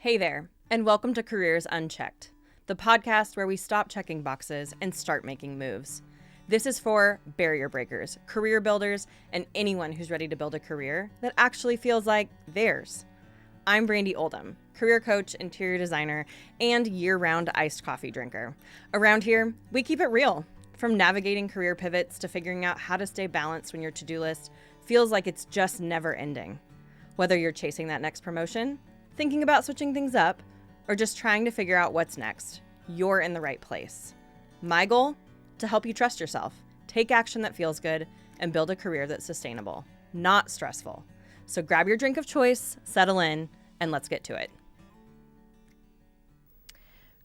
Hey there, and welcome to Careers Unchecked, the podcast where we stop checking boxes and start making moves. This is for barrier breakers, career builders, and anyone who's ready to build a career that actually feels like theirs. I'm Brandy Oldham, career coach, interior designer, and year-round iced coffee drinker. Around here, we keep it real. From navigating career pivots to figuring out how to stay balanced when your to-do list feels like it's just never ending. Whether you're chasing that next promotion, thinking about switching things up, or just trying to figure out what's next, you're in the right place. My goal? To help you trust yourself, take action that feels good, and build a career that's sustainable, not stressful. So grab your drink of choice, settle in, and let's get to it.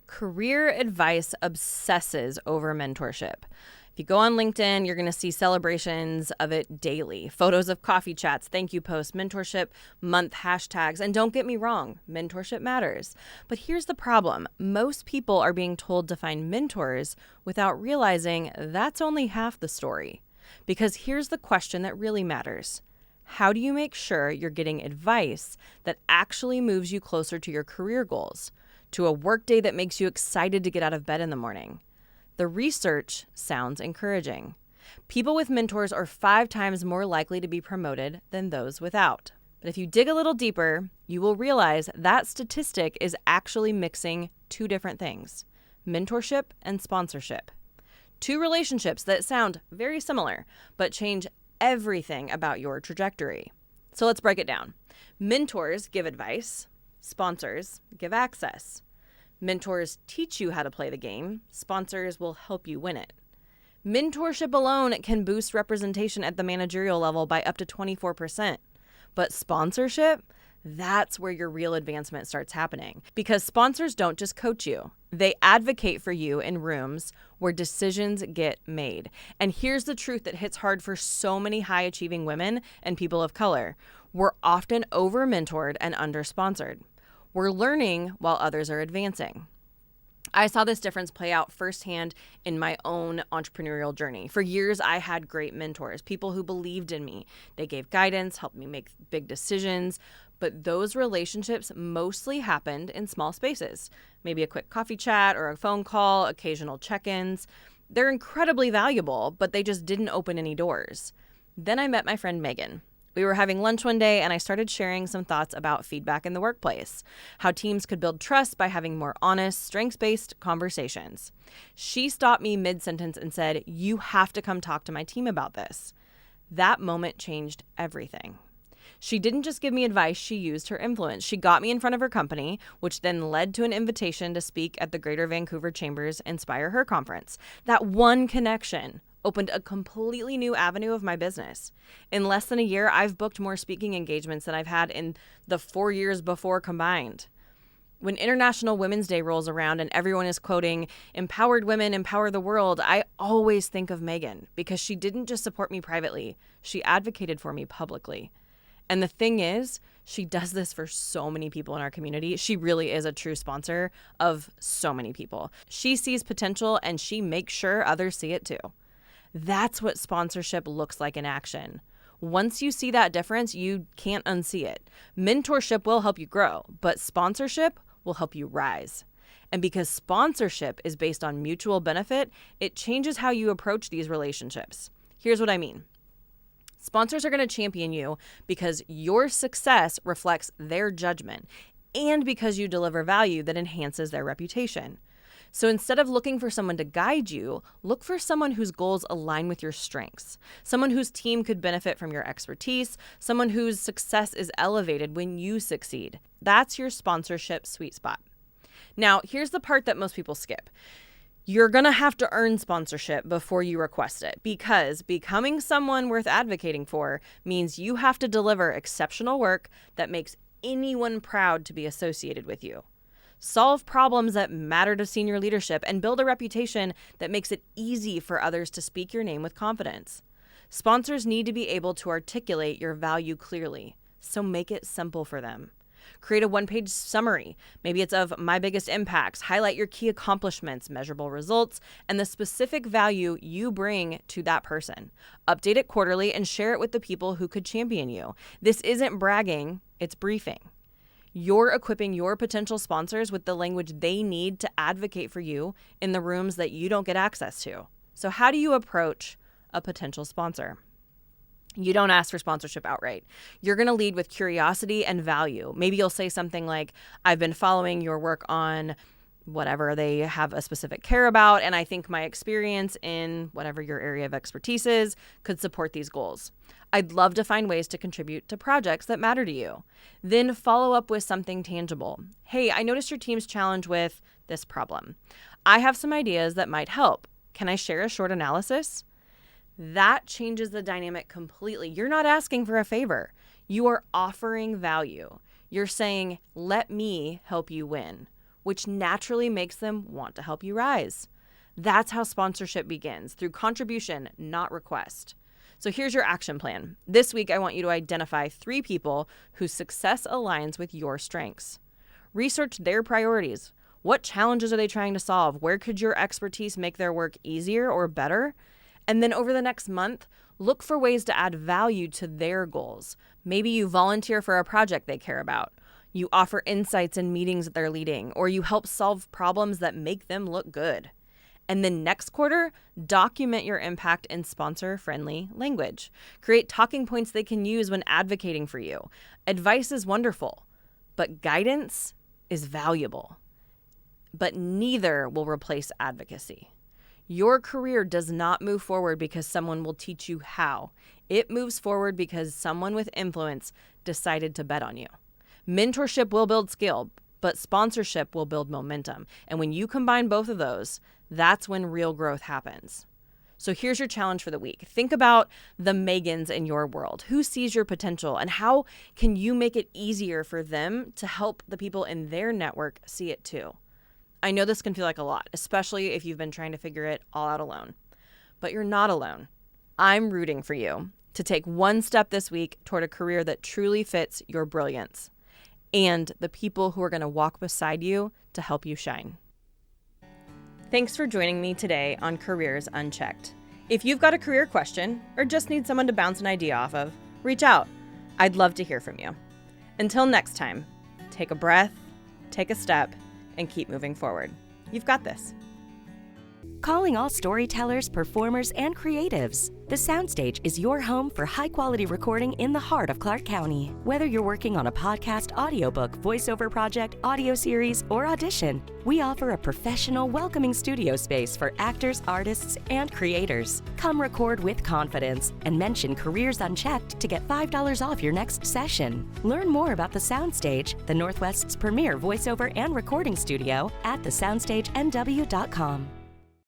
Career advice obsesses over mentorship. If you go on LinkedIn, you're going to see celebrations of it daily. Photos of coffee chats, thank you posts, mentorship month hashtags. And don't get me wrong, mentorship matters. But here's the problem. Most people are being told to find mentors without realizing that's only half the story. Because here's the question that really matters. How do you make sure you're getting advice that actually moves you closer to your career goals, to a workday that makes you excited to get out of bed in the morning? The research sounds encouraging. People with mentors are 5 times more likely to be promoted than those without. But if you dig a little deeper, you will realize that statistic is actually mixing 2 different things: mentorship and sponsorship. 2 relationships that sound very similar, but change everything about your trajectory. So let's break it down. Mentors give advice, sponsors give access. Mentors teach you how to play the game. Sponsors will help you win it. Mentorship alone can boost representation at the managerial level by up to 24%. But sponsorship, that's where your real advancement starts happening. Because sponsors don't just coach you. They advocate for you in rooms where decisions get made. And here's the truth that hits hard for so many high-achieving women and people of color. We're often over-mentored and under-sponsored. We're learning while others are advancing. I saw this difference play out firsthand in my own entrepreneurial journey. For years, I had great mentors, people who believed in me. They gave guidance, helped me make big decisions, but those relationships mostly happened in small spaces. Maybe a quick coffee chat or a phone call, occasional check-ins. They're incredibly valuable, but they just didn't open any doors. Then I met my friend Megan. We were having lunch one day and I started sharing some thoughts about feedback in the workplace, how teams could build trust by having more honest, strengths-based conversations. She stopped me mid-sentence and said, "You have to come talk to my team about this." That moment changed everything. She didn't just give me advice, she used her influence. She got me in front of her company, which then led to an invitation to speak at the Greater Vancouver Chamber's Inspire Her conference. That one connection opened a completely new avenue of my business. In less than a year, I've booked more speaking engagements than I've had in the 4 years before combined. When International Women's Day rolls around and everyone is quoting, "Empowered women empower the world," I always think of Megan because she didn't just support me privately, she advocated for me publicly. And the thing is, she does this for so many people in our community. She really is a true sponsor of so many people. She sees potential and she makes sure others see it too. That's what sponsorship looks like in action. Once you see that difference, you can't unsee it. Mentorship will help you grow, but sponsorship will help you rise. And because sponsorship is based on mutual benefit, it changes how you approach these relationships. Here's what I mean. Sponsors are going to champion you because your success reflects their judgment and because you deliver value that enhances their reputation. So instead of looking for someone to guide you, look for someone whose goals align with your strengths, someone whose team could benefit from your expertise, someone whose success is elevated when you succeed. That's your sponsorship sweet spot. Now, here's the part that most people skip. You're going to have to earn sponsorship before you request it because becoming someone worth advocating for means you have to deliver exceptional work that makes anyone proud to be associated with you. Solve problems that matter to senior leadership and build a reputation that makes it easy for others to speak your name with confidence. Sponsors need to be able to articulate your value clearly, so make it simple for them. Create a 1-page summary. Maybe it's of my biggest impacts. Highlight your key accomplishments, measurable results, and the specific value you bring to that person. Update it quarterly and share it with the people who could champion you. This isn't bragging, it's briefing. You're equipping your potential sponsors with the language they need to advocate for you in the rooms that you don't get access to. So how do you approach a potential sponsor? You don't ask for sponsorship outright. You're going to lead with curiosity and value. Maybe you'll say something like, I've been following your work on whatever they have a specific care about, and I think my experience in whatever your area of expertise is could support these goals. I'd love to find ways to contribute to projects that matter to you. Then follow up with something tangible. Hey, I noticed your team's challenged with this problem. I have some ideas that might help. Can I share a short analysis? That changes the dynamic completely. You're not asking for a favor. You are offering value. You're saying, let me help you win, which naturally makes them want to help you rise. That's how sponsorship begins, through contribution, not request. So here's your action plan. This week, I want you to identify 3 people whose success aligns with your strengths. Research their priorities. What challenges are they trying to solve? Where could your expertise make their work easier or better? And then over the next month, look for ways to add value to their goals. Maybe you volunteer for a project they care about. You offer insights in meetings that they're leading, or you help solve problems that make them look good. And then next quarter, document your impact in sponsor-friendly language. Create talking points they can use when advocating for you. Advice is wonderful, but guidance is valuable. But neither will replace advocacy. Your career does not move forward because someone will teach you how. It moves forward because someone with influence decided to bet on you. Mentorship will build skill, but sponsorship will build momentum. And when you combine both of those, that's when real growth happens. So here's your challenge for the week. Think about the Megans in your world. Who sees your potential, and how can you make it easier for them to help the people in their network see it too? I know this can feel like a lot, especially if you've been trying to figure it all out alone. But you're not alone. I'm rooting for you to take one step this week toward a career that truly fits your brilliance and the people who are going to walk beside you to help you shine. Thanks for joining me today on Careers Unchecked. If you've got a career question or just need someone to bounce an idea off of, reach out. I'd love to hear from you. Until next time, take a breath, take a step, and keep moving forward. You've got this. Calling all storytellers, performers, and creatives. The Soundstage is your home for high-quality recording in the heart of Clark County. Whether you're working on a podcast, audiobook, voiceover project, audio series, or audition, we offer a professional, welcoming studio space for actors, artists, and creators. Come record with confidence and mention Careers Unchecked to get $5 off your next session. Learn more about The Soundstage, the Northwest's premier voiceover and recording studio, at thesoundstagenw.com.